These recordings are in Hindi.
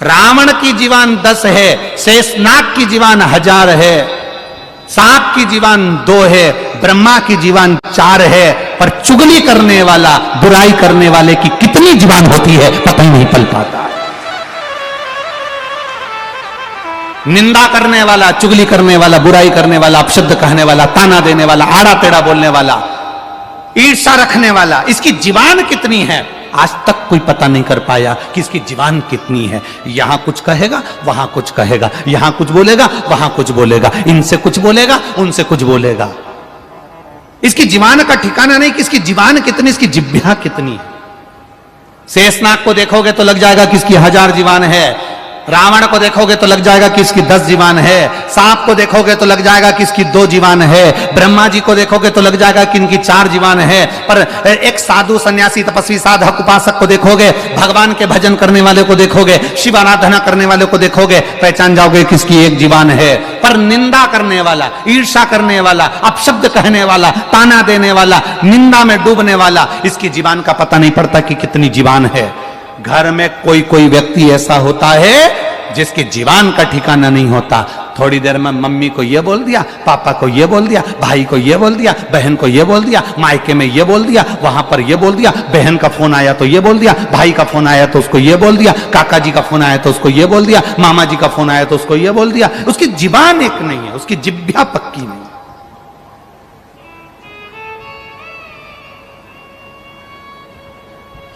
रावण की जीवान 10 है, शेषनाग की जीवान 1000 है, सांप की जीवान 2 है, ब्रह्मा की जीवान 4 है, पर चुगली करने वाला, बुराई करने वाले की कितनी जीवान होती है पता ही नहीं पल पाता। निंदा करने वाला, चुगली करने वाला, बुराई करने वाला, अपशब्द कहने वाला, ताना देने वाला, आड़ा टेढ़ा बोलने वाला, ईर्ष्या रखने वाला, इसकी जीवान कितनी है आज तक कोई पता नहीं कर पाया कि इसकी जीवान कितनी है। यहां कुछ कहेगा, वहां कुछ कहेगा, यहां कुछ बोलेगा, वहां कुछ बोलेगा, इनसे कुछ बोलेगा, उनसे कुछ बोलेगा। इसकी जीवान का ठिकाना नहीं कि इसकी जीवान कितनी, इसकी जिह्वा कितनी है। शेषनाग को देखोगे तो लग जाएगा कि इसकी 1000 जीवान है, रावण को देखोगे तो लग जाएगा कि इसकी 10 जीवान है, सांप को देखोगे तो लग जाएगा कि इसकी 2 जीवान है, ब्रह्मा जी को देखोगे तो लग जाएगा कि इनकी 4 जीवान है। पर एक साधु सन्यासी तपस्वी साधक उपासक को देखोगे, भगवान के भजन करने वाले को देखोगे, शिव आराधना करने वाले को देखोगे, पहचान जाओगे कि इसकी 1 जीवान है। पर निंदा करने वाला, ईर्ष्या करने वाला, अपशब्द कहने वाला, ताना देने वाला, निंदा में डूबने वाला, इसकी जीवान का पता नहीं पड़ता कि कितनी जीवान है। घर में कोई कोई व्यक्ति ऐसा होता है जिसकी जीवान का ठिकाना नहीं होता। थोड़ी देर में मम्मी को ये बोल दिया, पापा को ये बोल दिया, भाई को ये बोल दिया, बहन को ये बोल दिया, मायके में ये बोल दिया, वहां पर ये बोल दिया, बहन का फोन आया तो ये बोल दिया, भाई का फोन आया तो उसको ये बोल दिया, काका जी का फोन आया तो उसको ये बोल दिया, मामा जी का फोन आया तो उसको ये बोल दिया। उसकी जीवान एक नहीं है, उसकी जिह्वा पक्की नहीं।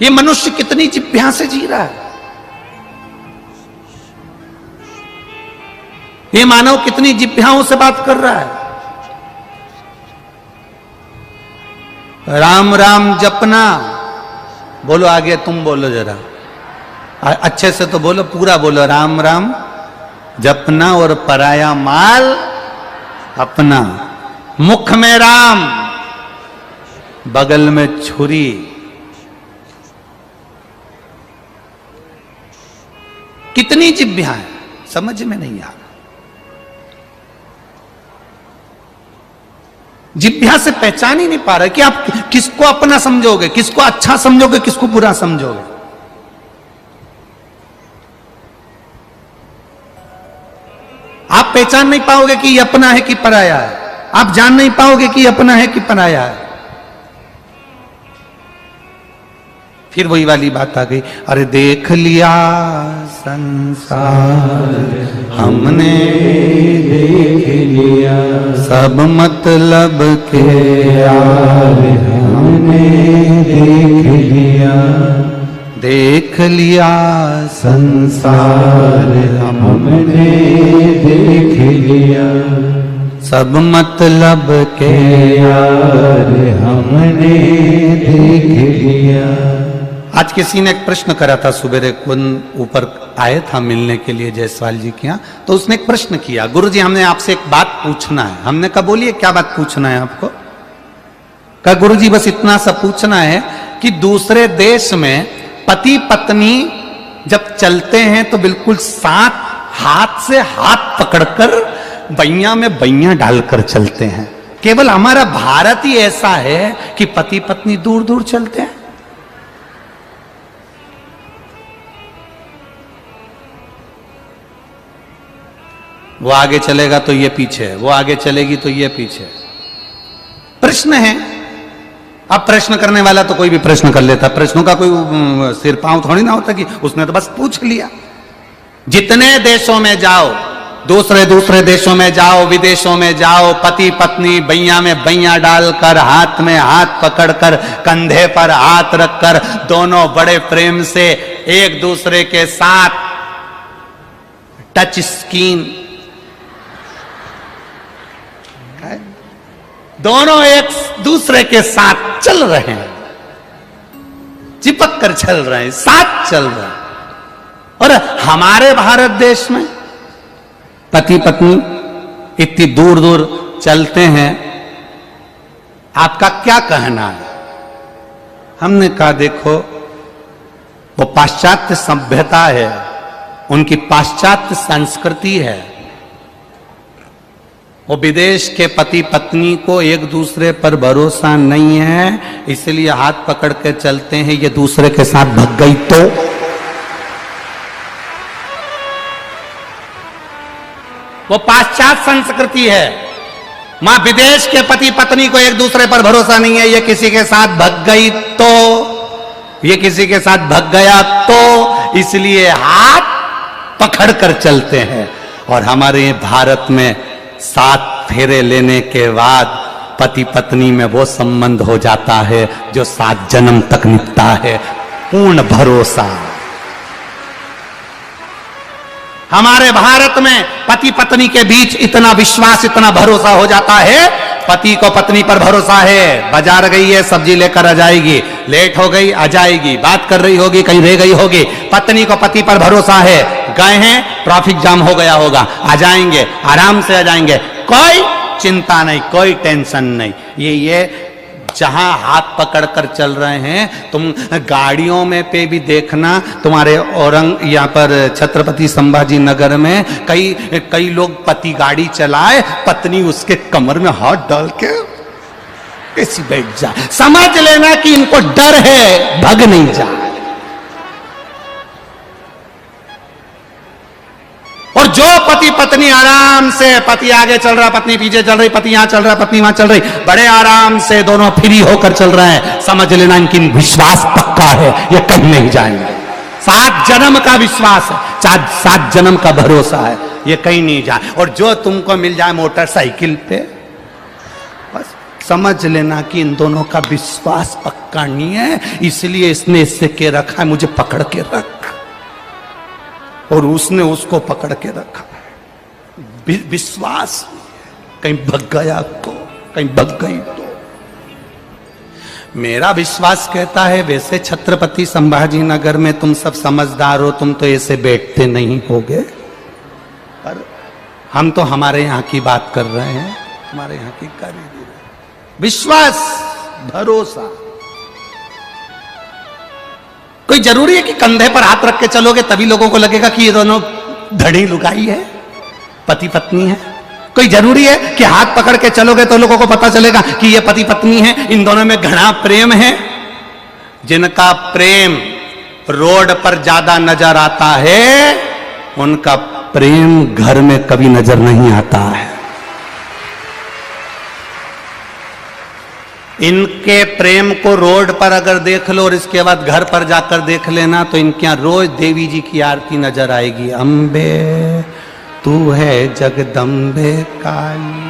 ये मनुष्य कितनी जिह्वा से जी रहा है, ये मानव कितनी जिह्वाओं से बात कर रहा है। राम राम जपना, बोलो आगे तुम बोलो जरा अच्छे से तो बोलो, पूरा बोलो, राम राम जपना और पराया माल अपना। मुख में राम, बगल में छुरी। कितनी जिह्वा है समझ में नहीं आ रहा। जिह्वा से पहचान ही नहीं पा रहे कि आप किसको अपना समझोगे, किसको अच्छा समझोगे, किसको बुरा समझोगे। आप पहचान नहीं पाओगे कि ये अपना है कि पराया है। आप जान नहीं पाओगे कि ये अपना है कि पराया है। फिर वही वाली बात आ गई, अरे देख लिया संसार हमने, देख लिया सब मतलब के यार हमने, देख लिया, देख लिया संसार हमने, देख लिया सब मतलब के यार हमने, देख लिया। आज किसी ने एक प्रश्न करा था, सुबेरे कौन ऊपर आए था मिलने के लिए जायसवाल जी के यहाँ, तो उसने एक प्रश्न किया, गुरुजी हमने आपसे एक बात पूछना है। हमने कहा बोलिए क्या बात पूछना है आपको। कहा गुरुजी बस इतना सा पूछना है कि दूसरे देश में पति पत्नी जब चलते हैं तो बिल्कुल साथ हाथ से हाथ पकड़कर बैया में बैया डालकर चलते हैं। केवल हमारा भारत ही ऐसा है कि पति पत्नी दूर दूर चलते हैं। वो आगे चलेगा तो ये पीछे, वो आगे चलेगी तो ये पीछे। प्रश्न है, अब प्रश्न करने वाला तो कोई भी प्रश्न कर लेता, प्रश्नों का कोई सिर पांव थोड़ी ना होता कि उसने तो बस पूछ लिया। जितने देशों में जाओ, दूसरे देशों में जाओ, विदेशों में जाओ, पति पत्नी बैया में बैया डालकर, हाथ में हाथ पकड़कर, कंधे पर हाथ रखकर, दोनों बड़े प्रेम से एक दूसरे के साथ टच स्किन, दोनों एक दूसरे के साथ चल रहे हैं, चिपक कर चल रहे हैं, साथ चल रहे हैं। और हमारे भारत देश में पति पत्नी इतनी दूर दूर चलते हैं, आपका क्या कहना है। हमने कहा देखो वो पाश्चात्य सभ्यता है, उनकी पाश्चात्य संस्कृति है। वो विदेश के पति पत्नी को एक दूसरे पर भरोसा नहीं है, इसलिए हाथ पकड़ के चलते हैं। ये दूसरे के साथ भग गई तो वो पाश्चात्य संस्कृति है। मां विदेश के पति पत्नी को एक दूसरे पर भरोसा नहीं है। ये किसी के साथ भग गई तो, ये किसी के साथ भग गया तो, इसलिए हाथ पकड़ कर चलते हैं। और हमारे भारत में 7 फेरे लेने के बाद पति पत्नी में वो संबंध हो जाता है जो 7 जन्म तक निभता है। पूर्ण भरोसा। हमारे भारत में पति पत्नी के बीच इतना विश्वास, इतना भरोसा हो जाता है। पति को पत्नी पर भरोसा है, बाजार गई है सब्जी लेकर आ जाएगी, लेट हो गई आ जाएगी, बात कर रही होगी कहीं रह गई होगी। पत्नी को पति पर भरोसा है, गए हैं ट्रैफिक जाम हो गया होगा, आ जाएंगे, आराम से आ जाएंगे, कोई चिंता नहीं, कोई टेंशन नहीं। ये जहां हाथ पकड़कर चल रहे हैं, तुम गाड़ियों में पे भी देखना, तुम्हारे यहाँ पर छत्रपति संभाजी नगर में कई लोग पति गाड़ी चलाए, पत्नी उसके कमर में हाथ डाल के कैसी बैठ जाए, समझ लेना कि इनको डर है, भग नहीं जाए। और जो पति पत्नी आराम से, पति आगे चल रहा, पत्नी पीछे चल रही, पति यहां चल रहा, पत्नी वहां चल रही, बड़े आराम से दोनों फ्री होकर चल रहे हैं, समझ लेना इनकी विश्वास पक्का है, ये कहीं नहीं जाएंगे। 7 जन्म का विश्वास है, 7 जन्म का भरोसा है, ये कहीं नहीं जाए। और जो तुमको मिल जाए मोटरसाइकिल पे, बस समझ लेना कि इन दोनों का विश्वास पक्का नहीं है, इसलिए इसने इससे के रखा है, मुझे पकड़ के रख, और उसने उसको पकड़ के रखा। विश्वास कहीं भग गया तो, कहीं भग गई तो। मेरा विश्वास कहता है वैसे छत्रपति संभाजी नगर में तुम सब समझदार हो, तुम तो ऐसे बैठते नहीं होगे, पर हम तो हमारे यहां की बात कर रहे हैं, हमारे यहां की कर ही रहे हैं। विश्वास, भरोसा। कोई जरूरी है कि कंधे पर हाथ रख के चलोगे तभी लोगों को लगेगा कि ये दोनों धड़ी लुगाई है, पति पत्नी है? कोई जरूरी है कि हाथ पकड़ के चलोगे तो लोगों को पता चलेगा कि ये पति पत्नी है, इन दोनों में घना प्रेम है? जिनका प्रेम रोड पर ज्यादा नजर आता है, उनका प्रेम घर में कभी नजर नहीं आता है। इनके प्रेम को रोड पर अगर देख लो और इसके बाद घर पर जाकर देख लेना, तो इनके यहां रोज देवी जी की आरती नजर आएगी। अम्बे तू है जगदम्बे काली,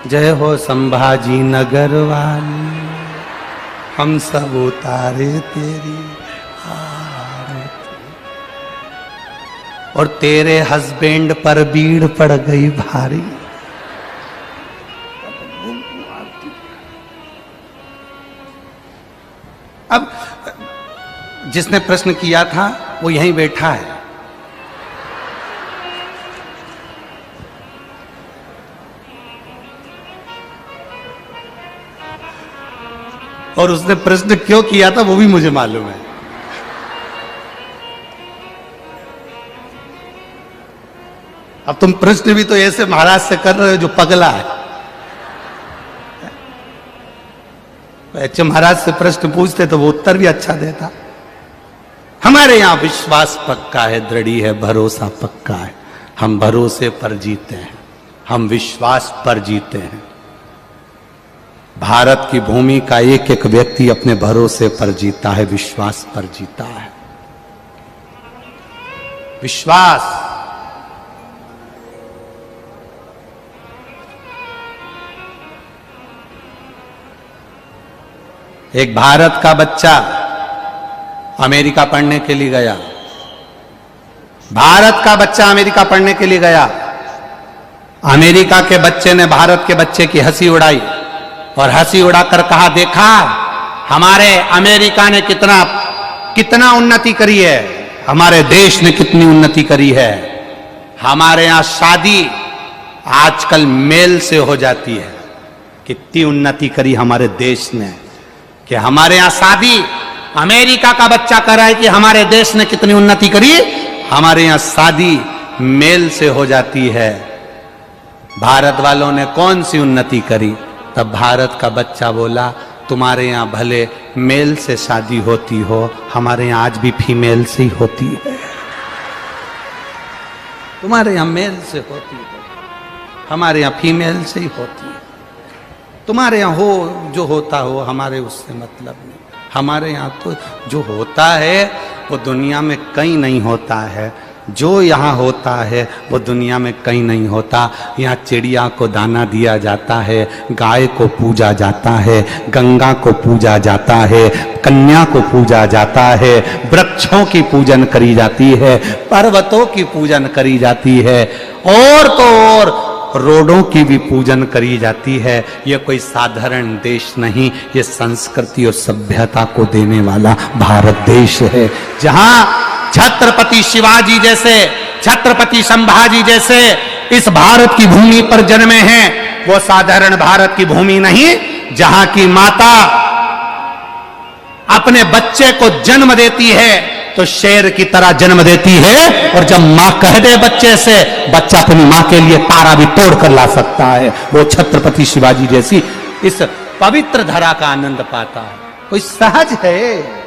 जय हो संभाजी नगर वाली, हम सब उतारे तेरी आरती। और तेरे हस्बैंड पर भीड़ पड़ गई भारी। अब जिसने प्रश्न किया था वो यहीं बैठा है। और उसने प्रश्न क्यों किया था वो भी मुझे मालूम है। अब तुम प्रश्न भी तो ऐसे महाराज से कर रहे हो जो पगला है। अच्छा, महाराज से प्रश्न पूछते तो वो उत्तर भी अच्छा देता। हमारे यहां विश्वास पक्का है, दृढ़ी है, भरोसा पक्का है। हम भरोसे पर जीते हैं, हम विश्वास पर जीते हैं। भारत की भूमि का एक एक व्यक्ति अपने भरोसे पर जीता है, विश्वास पर जीता है। विश्वास। एक भारत का बच्चा अमेरिका पढ़ने के लिए गया। भारत का बच्चा अमेरिका पढ़ने के लिए गया। अमेरिका के बच्चे ने भारत के बच्चे की हंसी उड़ाई और हंसी उड़ाकर कहा, देखा हमारे अमेरिका ने कितना उन्नति करी है, हमारे देश ने कितनी उन्नति करी है। हमारे यहां शादी आजकल मेल से हो जाती है। कितनी उन्नति करी हमारे देश ने कि हमारे यहां शादी, अमेरिका का बच्चा कह रहा है कि हमारे देश ने कितनी उन्नति करी, हमारे यहां शादी मेल से हो जाती है। भारत वालों ने कौन सी उन्नति करी? तब भारत का बच्चा बोला, तुम्हारे यहां भले मेल से शादी होती हो, हमारे यहां आज भी फीमेल से ही होती है। तुम्हारे यहाँ मेल से होती है, हमारे यहाँ फीमेल से ही होती है। तुम्हारे यहाँ हो जो होता हो, हमारे उससे मतलब नहीं। हमारे यहाँ तो जो होता है वो दुनिया में कहीं नहीं होता है। जो यहाँ होता है वो दुनिया में कहीं नहीं होता। यहाँ चिड़िया को दाना दिया जाता है, गाय को पूजा जाता है, गंगा को पूजा जाता है, कन्या को पूजा जाता है, वृक्षों की पूजन करी जाती है, पर्वतों की पूजन करी जाती है, और तो और रोडों की भी पूजन करी जाती है। यह कोई साधारण देश नहीं, ये संस्कृति और सभ्यता को देने वाला भारत देश है, जहां छत्रपति शिवाजी जैसे, छत्रपति संभाजी जैसे इस भारत की भूमि पर जन्मे हैं। वो साधारण भारत की भूमि नहीं, जहां की माता अपने बच्चे को जन्म देती है तो शेर की तरह जन्म देती है, और जब मां कह दे बच्चे से, बच्चा अपनी मां के लिए तारा भी तोड़ कर ला सकता है। वो छत्रपति शिवाजी जैसी इस पवित्र धरा का आनंद पाता है। कोई सहज है।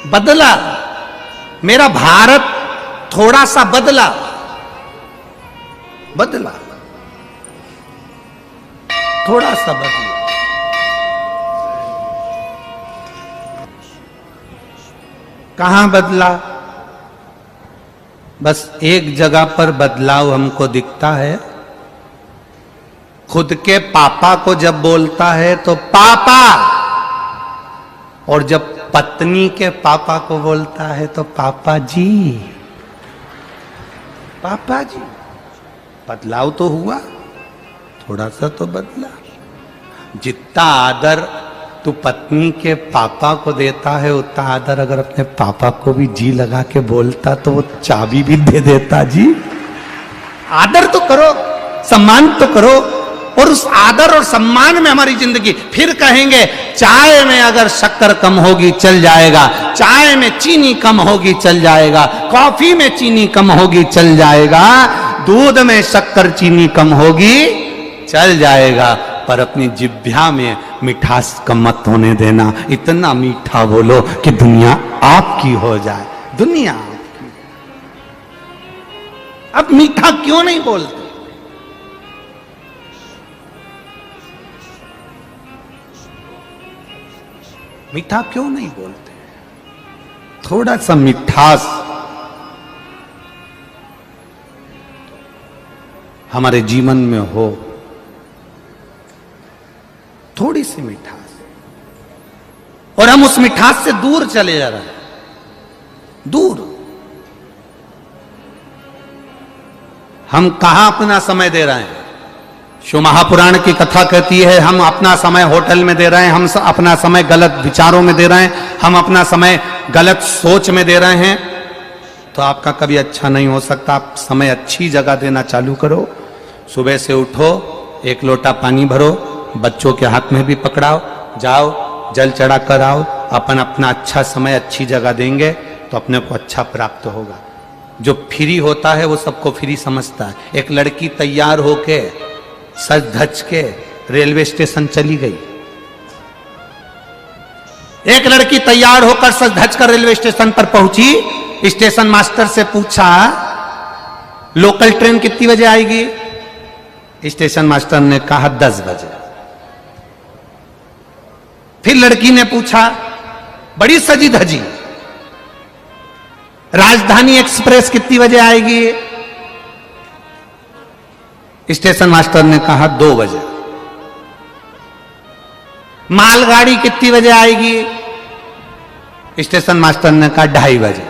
बदला, मेरा भारत थोड़ा सा बदला, बदला, थोड़ा सा बदला। कहां बदला? बस एक जगह पर बदलाव हमको दिखता है। खुद के पापा को जब बोलता है तो पापा, और जब पत्नी के पापा को बोलता है तो पापा जी, पापा जी। बदलाव तो हुआ, थोड़ा सा तो बदला। जितना आदर तू पत्नी के पापा को देता है, उतना आदर अगर अपने पापा को भी जी लगा के बोलता तो वो चाबी भी दे देता। जी, आदर तो करो, सम्मान तो करो, और उस आदर और सम्मान में हमारी जिंदगी। फिर कहेंगे चाय में अगर शक्कर कम होगी चल जाएगा, चाय में चीनी कम होगी चल जाएगा, कॉफी में चीनी कम होगी चल जाएगा, दूध में शक्कर चीनी कम होगी चल जाएगा, पर अपनी जिह्वा में मिठास कम मत होने देना। इतना मीठा बोलो कि दुनिया आपकी हो जाए, दुनिया आपकी। अब मीठा क्यों नहीं बोलते? मीठा क्यों नहीं बोलते? थोड़ा सा मिठास हमारे जीवन में हो, थोड़ी सी मिठास, और हम उस मिठास से दूर चले जा रहे हैं, दूर। हम कहां अपना समय दे रहे हैं? शिव महापुराण की कथा कहती है हम अपना समय होटल में दे रहे हैं, हम अपना समय गलत विचारों में दे रहे हैं, हम अपना समय गलत सोच में दे रहे हैं, तो आपका कभी अच्छा नहीं हो सकता। आप समय अच्छी जगह देना चालू करो। सुबह से उठो, एक लोटा पानी भरो, बच्चों के हाथ में भी पकड़ाओ, जाओ जल चढ़ा कर आओ। अपन अपना अच्छा समय अच्छी जगह देंगे तो अपने को अच्छा प्राप्त होगा। जो फ्री होता है वो सबको फ्री समझता है। एक लड़की तैयार होके सज धज के रेलवे स्टेशन चली गई। एक लड़की तैयार होकर सज धज कर रेलवे स्टेशन पर पहुंची। स्टेशन मास्टर से पूछा लोकल ट्रेन कितनी बजे आएगी? स्टेशन मास्टर ने कहा 10 बजे। फिर लड़की ने पूछा बड़ी सजी धजी, राजधानी एक्सप्रेस कितनी बजे आएगी? स्टेशन मास्टर ने कहा 2 बजे। मालगाड़ी कितनी बजे आएगी? स्टेशन मास्टर ने कहा 2:30 बजे।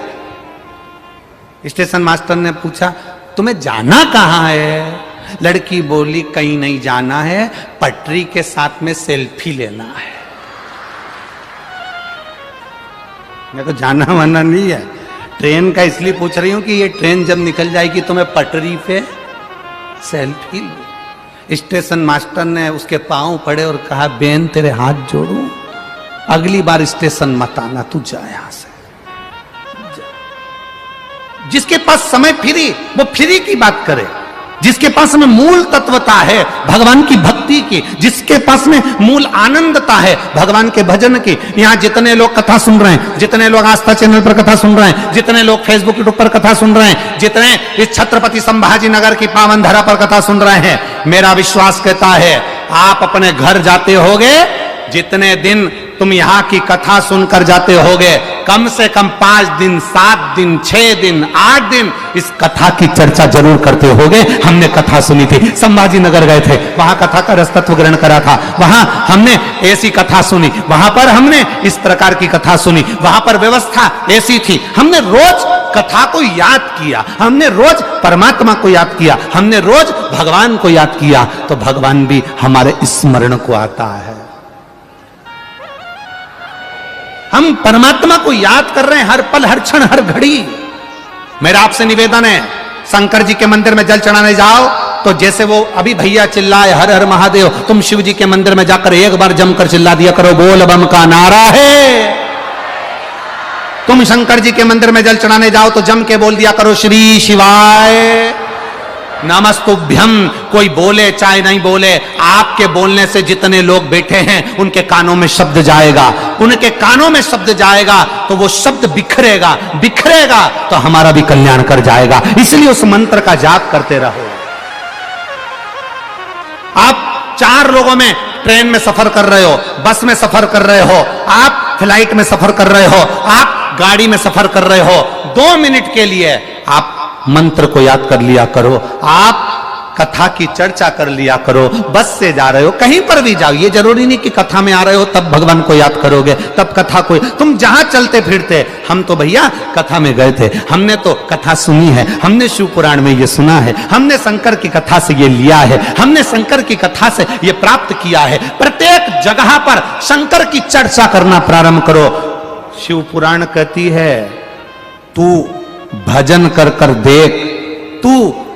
स्टेशन मास्टर ने पूछा तुम्हें जाना कहां है? लड़की बोली कहीं नहीं जाना है, पटरी के साथ में सेल्फी लेना है। मैं तो जाना वाना नहीं है, ट्रेन का इसलिए पूछ रही हूं कि ये ट्रेन जब निकल जाएगी तो मैं पटरी पे सेल्फी लूं। स्टेशन मास्टर ने उसके पांव पड़े और कहा बेन तेरे हाथ जोड़ूं, अगली बार स्टेशन मत आना, तू जा यहां से। जिसके पास समय फ्री वो फ्री की बात करे, जिसके पास में मूल तत्वता है भगवान की भक्ति की, जिसके पास में मूल आनंदता है भगवान के भजन की। यहाँ जितने लोग कथा सुन रहे हैं, जितने लोग आस्था चैनल पर कथा सुन रहे हैं, जितने लोग फेसबुक यूट्यूब पर कथा सुन रहे हैं, जितने इस छत्रपति संभाजी नगर की पावन धरा पर कथा सुन रहे हैं, मेरा विश्वास कहता है आप अपने घर जाते होगे, जितने दिन तुम यहाँ की कथा सुनकर जाते होगे, कम से कम 5 दिन, 7 दिन, 6 दिन, 8 दिन इस कथा की चर्चा जरूर करते होगे। हमने कथा सुनी थी, संभाजी नगर गए थे, वहां कथा का रसतत्व ग्रहण करा था, वहां हमने ऐसी कथा सुनी, वहां पर हमने इस प्रकार की कथा सुनी, वहां पर व्यवस्था ऐसी थी, हमने रोज कथा को याद किया, हमने रोज परमात्मा को याद किया, हमने रोज भगवान को याद किया, तो भगवान भी हमारे स्मरण को आता है। हम परमात्मा को याद कर रहे हैं हर पल, हर क्षण, हर घड़ी। मेरा आपसे निवेदन है, शंकर जी के मंदिर में जल चढ़ाने जाओ तो जैसे वो अभी भैया चिल्लाए हर हर महादेव, तुम शिव जी के मंदिर में जाकर एक बार जमकर चिल्ला दिया करो, बोल बम का नारा है। तुम शंकर जी के मंदिर में जल चढ़ाने जाओ तो जम के बोल दिया करो, श्री शिवाय नमस्तुभ्यम। कोई बोले चाहे नहीं बोले, आपके बोलने से जितने लोग बैठे हैं उनके कानों में शब्द जाएगा, उनके कानों में शब्द जाएगा तो वो शब्द बिखरेगा, बिखरेगा तो हमारा भी कल्याण कर जाएगा। इसलिए उस मंत्र का जाप करते रहो। आप 4 लोगों में ट्रेन में सफर कर रहे हो, बस में सफर कर रहे हो, आप फ्लाइट में सफर कर रहे हो, आप गाड़ी में सफर कर रहे हो, 2 मिनट के लिए आप मंत्र को याद कर लिया करो, आप कथा की चर्चा कर लिया करो। बस से जा रहे हो, कहीं पर भी जाओ, ये जरूरी नहीं कि कथा में आ रहे हो तब भगवान को याद करोगे, तब कथा को, तुम जहां चलते फिरते, हम तो भैया कथा में गए थे, हमने तो कथा सुनी है, हमने शिव पुराण में ये सुना है, हमने शंकर की कथा से ये लिया है, हमने शंकर की कथा से ये प्राप्त किया है। प्रत्येक जगह पर शंकर की चर्चा करना प्रारंभ करो। शिव पुराण कहती है तू भजन कर कर देख, तू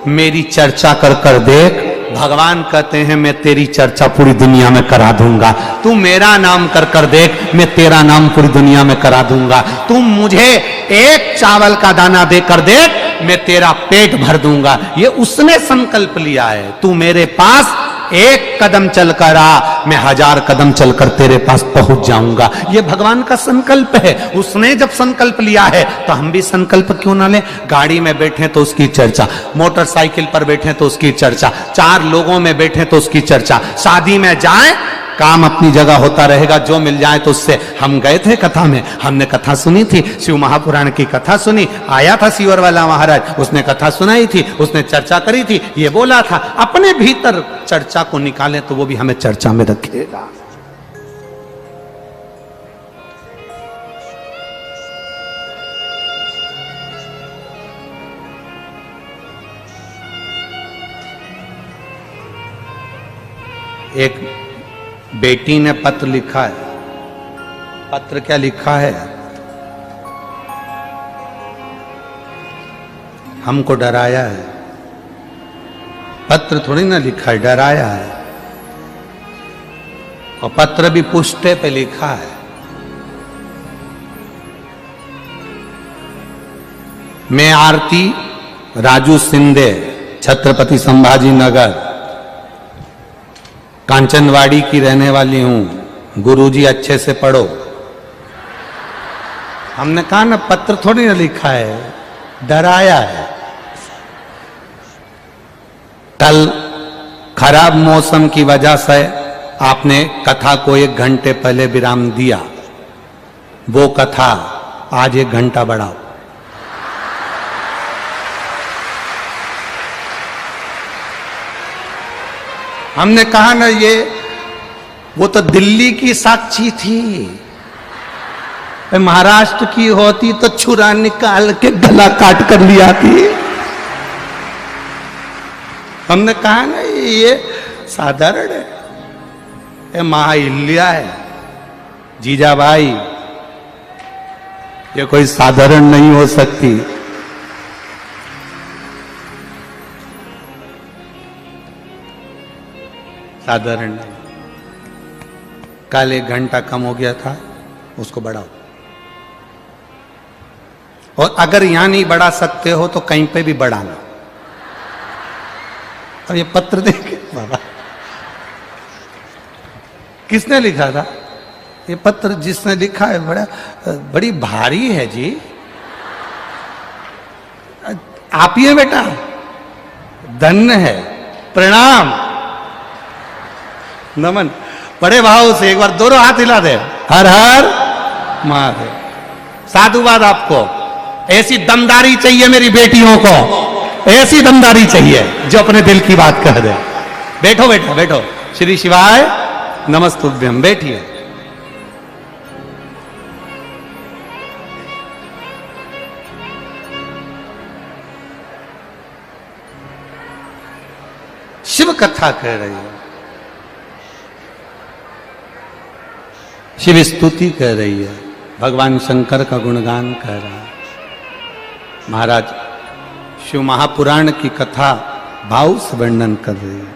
मेरी चर्चा कर कर देख। भगवान कहते हैं मैं तेरी चर्चा पूरी दुनिया में करा दूंगा। तू मेरा नाम कर कर देख, मैं तेरा नाम पूरी दुनिया में करा दूंगा। तू मुझे एक चावल का दाना देकर देख, मैं तेरा पेट भर दूंगा। ये उसने संकल्प लिया है। तू मेरे पास एक कदम चलकर आ, मैं 1000 कदम चलकर तेरे पास पहुंच जाऊंगा। ये भगवान का संकल्प है। उसने जब संकल्प लिया है तो हम भी संकल्प क्यों ना लें। गाड़ी में बैठे तो उसकी चर्चा, मोटरसाइकिल पर बैठे तो उसकी चर्चा, 4 लोगों में बैठे तो उसकी चर्चा, शादी में जाए काम अपनी जगह होता रहेगा, जो मिल जाए तो उससे। हम गए थे कथा में, हमने कथा सुनी थी, शिव महापुराण की कथा सुनी। आया था सीवर वाला महाराज, उसने कथा सुनाई थी, उसने चर्चा करी थी, ये बोला था अपने भीतर चर्चा को निकालें तो वो भी हमें चर्चा में रखेगा। एक बेटी ने पत्र लिखा है। पत्र क्या लिखा है? हमको डराया है। पत्र थोड़ी ना लिखा है, डराया है। और पत्र भी पुष्टे पे लिखा है। मैं आरती राजू सिंधे, छत्रपति संभाजी नगर कांचनवाड़ी की रहने वाली हूं। गुरुजी अच्छे से पढ़ो। हमने कहा ना पत्र थोड़ी ना लिखा है, डराया है। कल खराब मौसम की वजह से आपने कथा को 1 घंटे पहले विराम दिया। वो कथा आज 1 घंटा बढ़ाओ। हमने कहा ना ये वो तो दिल्ली की साक्षी थी, महाराष्ट्र की होती तो छुरा निकाल के गला काट कर लिया थी। हमने कहा ना ये साधारण है, ये महाहिल्या है। जीजा भाई ये कोई साधारण नहीं हो सकती। साधारण नहीं। कल 1 घंटा कम हो गया था, उसको बढ़ाओ। और अगर यहां नहीं बढ़ा सकते हो तो कहीं पे भी बढ़ाना। और ये पत्र देखे बाबा, किसने लिखा था ये पत्र? जिसने लिखा है बड़ी भारी है जी। आप ही है बेटा, धन्य है, प्रणाम, नमन। बड़े भाव से एक बार दोनों हाथ हिला दे, हर हर महादेव। साधुवाद आपको। ऐसी दमदारी चाहिए मेरी बेटियों को, ऐसी दमदारी चाहिए जो अपने दिल की बात कह दे। बैठो बैठो बैठो, श्री शिवाय नमस्तुभ्यम, बैठिए। शिव कथा कह रही है, शिव स्तुति कह रही है, भगवान शंकर का गुणगान कह रहा है। महाराज शिव महापुराण की कथा भाव से वर्णन कर रही है।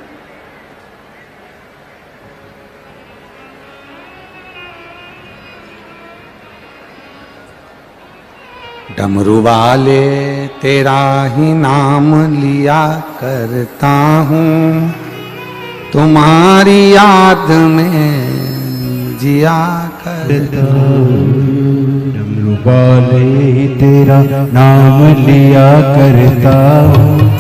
डमरू वाले तेरा ही नाम लिया करता हूँ, तुम्हारी याद में जिया करता हूँ। डमरू वाले तेरा नाम लिया करता हूँ,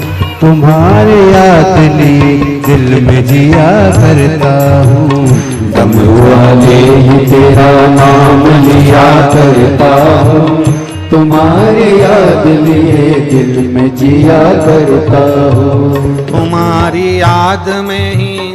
तुम्हारे याद लिए दिल में जिया करता हूँ। डमरू वाले तेरा नाम लिया करता हूँ, तुम्हारे याद लिए दिल में जिया करता हूँ। तुम्हारी याद में ही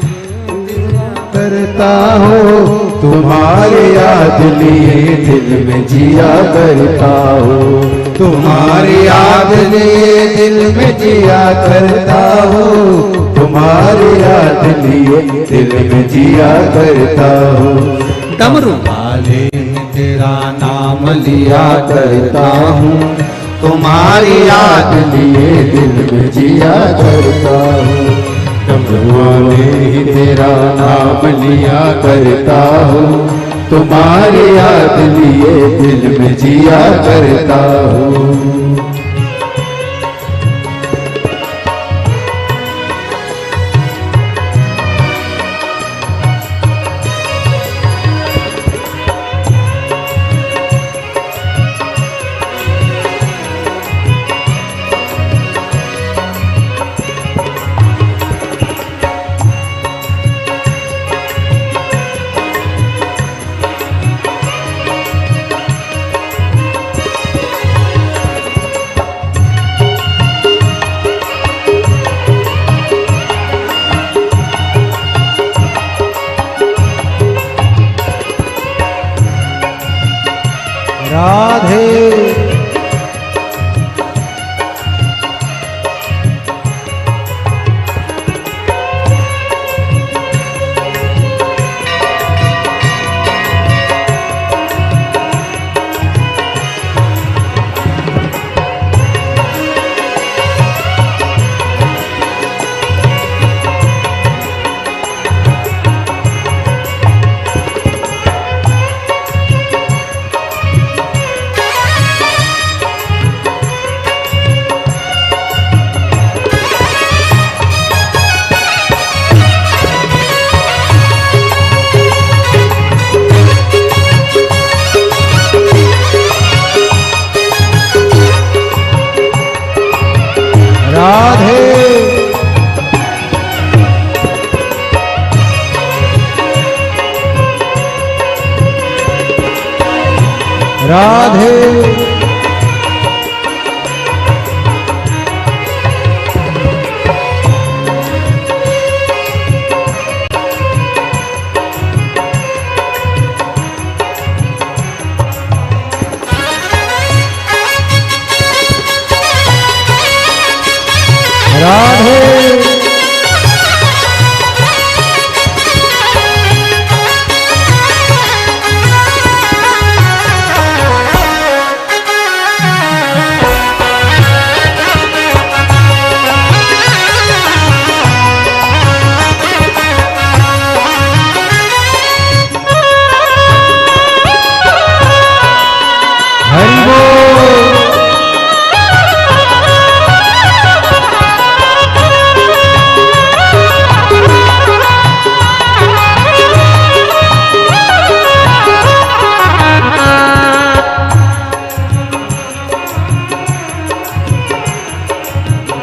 करता हूँ, तुम्हारे याद लिए दिल में जिया करता हूँ। तुम्हारी याद लिए दिल में जिया करता हूँ, तुम्हारी याद लिए दिल में जिया करता हूँ। डमरू वाले तेरा नाम लिया करता हूँ, तुम्हारी याद लिए दिल में जिया करता हूँ। डमरू वाले तेरा नाम लिया करता हूँ, तुम्हारी याद लिए दिल में जिया करता हूँ। राधे राधे राधे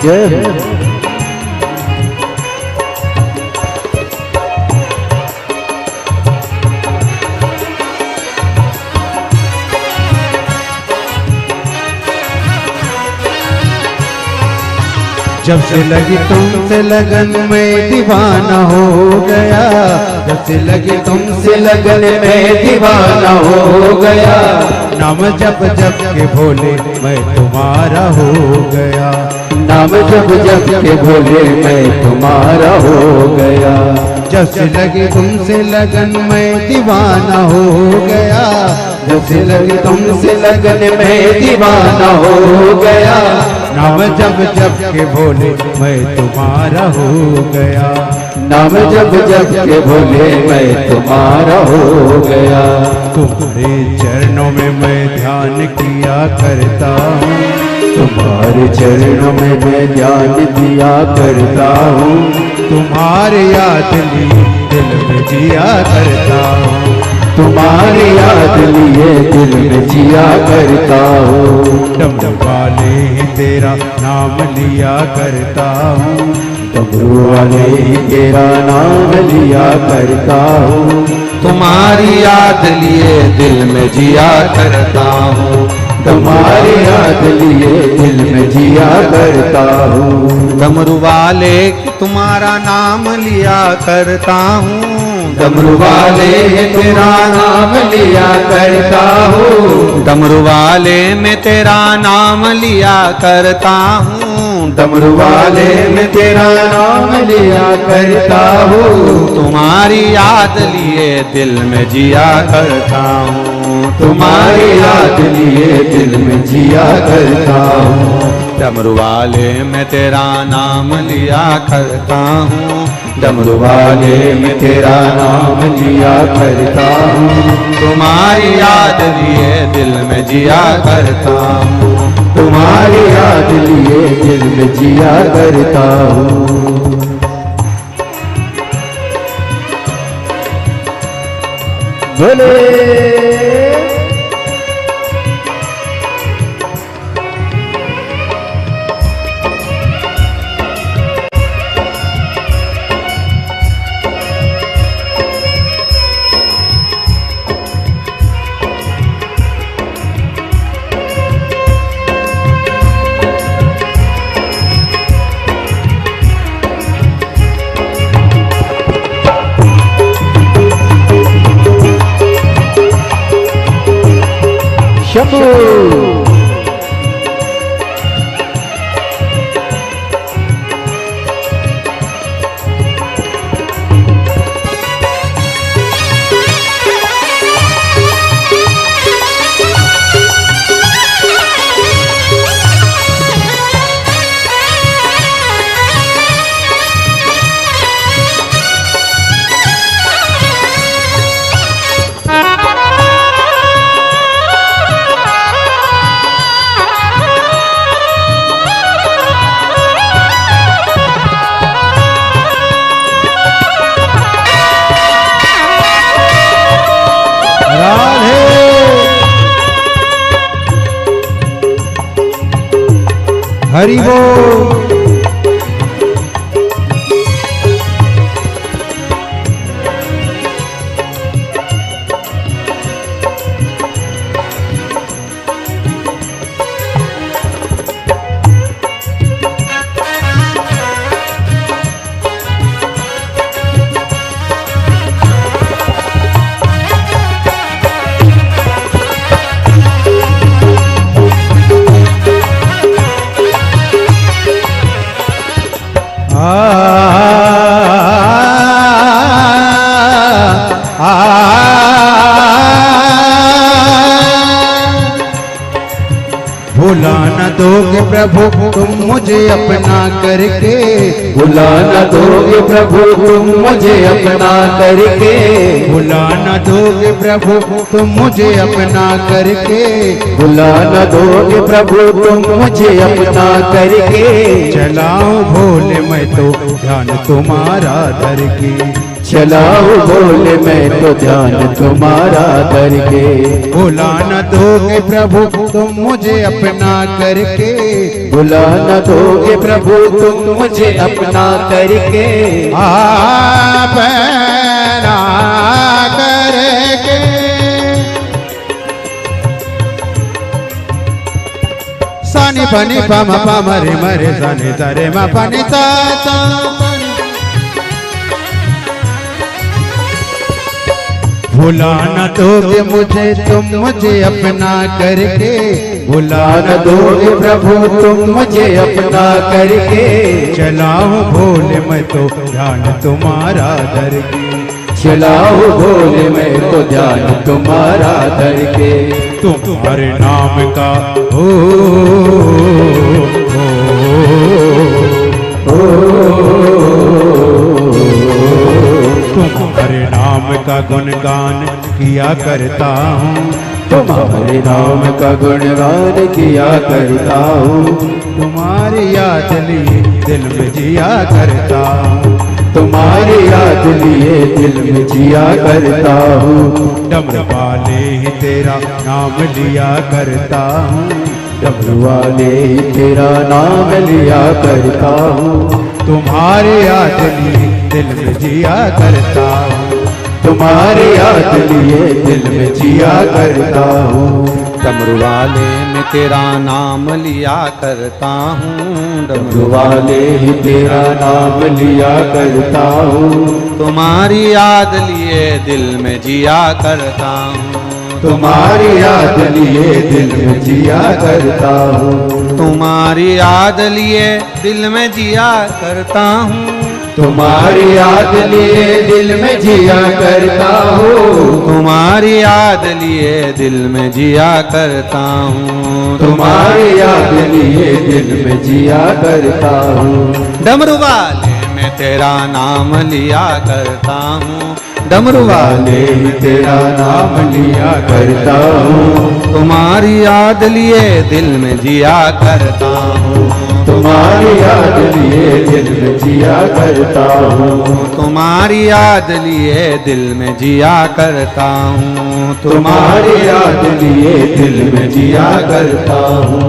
जय हो। जब से लगी तुमसे लगन में दीवाना हो गया, जब से लगी तुमसे लगन में दीवाना हो गया, नाम जप जप के भोले मैं तुम्हारा हो गया, नाम जप जप के भोले मैं तुम्हारा हो गया। जब से लगी तुमसे लगन में दीवाना हो गया, जब से लगी तुमसे लगन में दीवाना हो गया, नाम जब जब के भोले मैं तुम्हारा हो गया, नाम जब जब के भोले मैं तुम्हारा हो गया। तुम्हारे चरणों में मैं ध्यान किया करता हूँ, तुम्हारे चरणों में मैं ध्यान दिया करता हूँ, तुम्हारे याद लिए दिल में जिया करता हूँ, तुम्हारी याद लिए दिल में जिया करता हूँ। डमरू वाले ही तेरा नाम लिया करता हूँ, डमरू वाले ही तेरा नाम लिया करता हूँ, तुम्हारी याद लिए दिल में जिया करता हूँ, तुम्हारी याद लिए दिल में जिया करता हूँ। डमरू वाले तुम्हारा नाम लिया करता हूँ, डमरू वाले तेरा नाम लिया करता हूँ, डमरू वाले में तेरा नाम लिया करता हूँ, डमरू वाले में तेरा नाम लिया करता हूँ, तुम्हारी याद लिए दिल में जिया करता हूँ, तुम्हारी याद लिए दिल में जिया करता हूँ। डमरू वाले में तेरा नाम लिया करता हूँ, डमरू वाले में तेरा नाम लिया करता हूँ, तुम्हारी याद लिए दिल में जिया करता हूँ, तुम्हारी याद लिए दिल में जिया करता हूँ। बोले शंभू हरि बोल। भुला न दोगे प्रभु तुम मुझे अपना करके, भुला न दोगे प्रभु तुम मुझे अपना करके, भुला न दोगे प्रभु तुम मुझे अपना करके, भुला न दोगे प्रभु तुम मुझे अपना करके। चलाऊं भोले मैं तो ध्यान तुम्हारा धर के, चलाओ बोले मैं तो ध्यान तुम्हारा करके। भुला न दोगे प्रभु तुम मुझे अपना करके, भुला न दोगे प्रभु तुम मुझे अपना करके। अपना करके। सानी पनी पम पम रे मरे सानी सरे म पनी सा सा। भुला न दोगे मुझे तुम मुझे अपना करके, भुला न दोगे प्रभु तुम मुझे अपना करके। चलाओ भोले मैं तो ध्यान तुम्हारा करके। चलाओ भोले मैं तो ध्यान तुम्हारा करके। तुम्हारे नाम का हो तुम्हारे नाम का गुणगान किया करता हूँ। तुम्हारे नाम का गुणगान किया करता हूँ। तुम्हारी याद लिए दिल में जिया करता हूँ। तुम्हारी याद लिए दिल में जिया करता हूँ। डमरू वाले ही तेरा नाम लिया करता हूँ। डमरू वाले ही तेरा नाम लिया करता हूँ। तुम्हारी याद लिए दिल में जिया करता हूँ। तुम्हारी याद लिए दिल में जिया करता हूँ। डमरू वाले में तेरा नाम लिया करता हूँ। डमरू वाले ही तेरा नाम लिया करता हूँ। तुम्हारी याद लिए दिल में जिया करता हूँ। तुम्हारी याद लिए दिल में जिया करता हूँ। तुम्हारी याद लिए दिल में जिया करता हूँ। तुम्हारी याद लिए दिल में जिया करता हूँ। तुम्हारी याद लिए दिल में जिया करता हूँ। तुम्हारी याद लिए दिल में जिया करता हूँ। डमरू वाले में तेरा नाम लिया करता हूँ। डमरू वाले ही तेरा नाम लिया करता हूँ। तुम्हारी याद लिए दिल में जिया करता हूँ। तुम्हारी याद लिए दिल में जिया करता हूँ। तुम्हारी याद लिए दिल में जिया करता हूँ। तुम्हारी याद लिए दिल में जिया करता हूँ।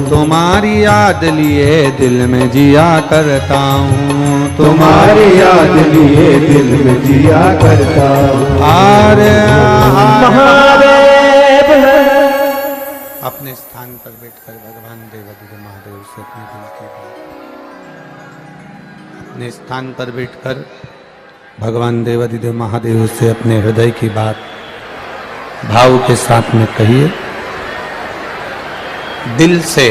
तुम्हारी याद लिए दिल में जिया करता हूँ। तुम्हारी याद लिए दिल में जिया करता हूँ। आरे महादेव अपने स्थान पर बैठकर भगवान देवाधिदेव महादेव से अपने दिल की बात, अपने स्थान पर बैठकर भगवान देवाधिदेव महादेव से अपने हृदय की बात भाव के साथ में कहिए। दिल से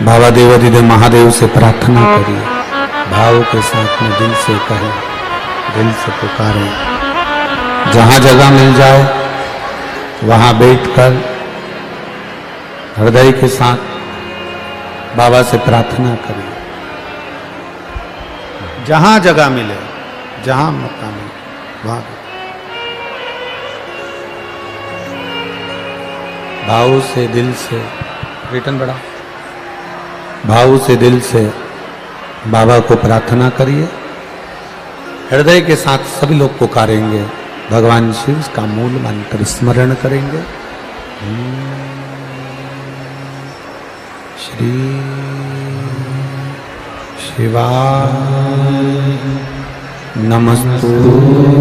बाबा देवाधिदेव महादेव से प्रार्थना करिए। भाव के साथ में दिल से कहें, दिल से पुकारें। जहां जगह मिल जाए वहां बैठकर हृदय के साथ बाबा से प्रार्थना करिए। जहां जगह मिले, जहां मौका मिले वहां भाव से, दिल से रिटर्न बढ़ा, भाव से दिल से बाबा को प्रार्थना करिए। हृदय के साथ सभी लोग पुकारेंगे, भगवान शिव का मूल मंत्र स्मरण करेंगे। श्री शिवाय नमस्तुभ्यं।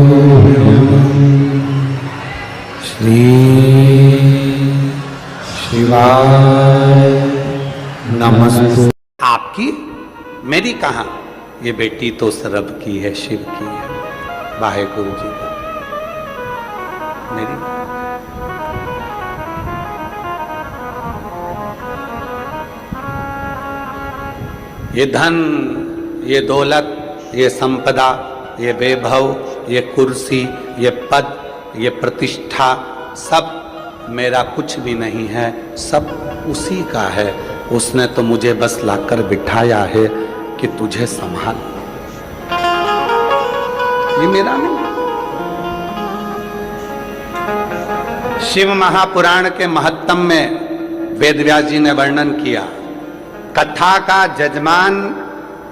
श्री शिवाय नमस्तु। आपकी मेरी कहाँ, ये बेटी तो सरब की है, शिव की है, वाहेगुरु जी का। मेरी ये धन, ये दौलत, ये संपदा, ये वैभव, ये कुर्सी, ये पद, ये प्रतिष्ठा, सब मेरा कुछ भी नहीं है, सब उसी का है। उसने तो मुझे बस लाकर बिठाया है कि तुझे संभाल, ये मेरा नहीं। शिव महापुराण के महत्तम में वेदव्यास जी ने वर्णन किया, कथा का जजमान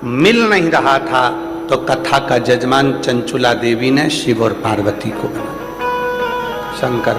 मिल नहीं रहा था तो कथा का जजमान चंचुला देवी ने शिव और पार्वती को बना। शंकर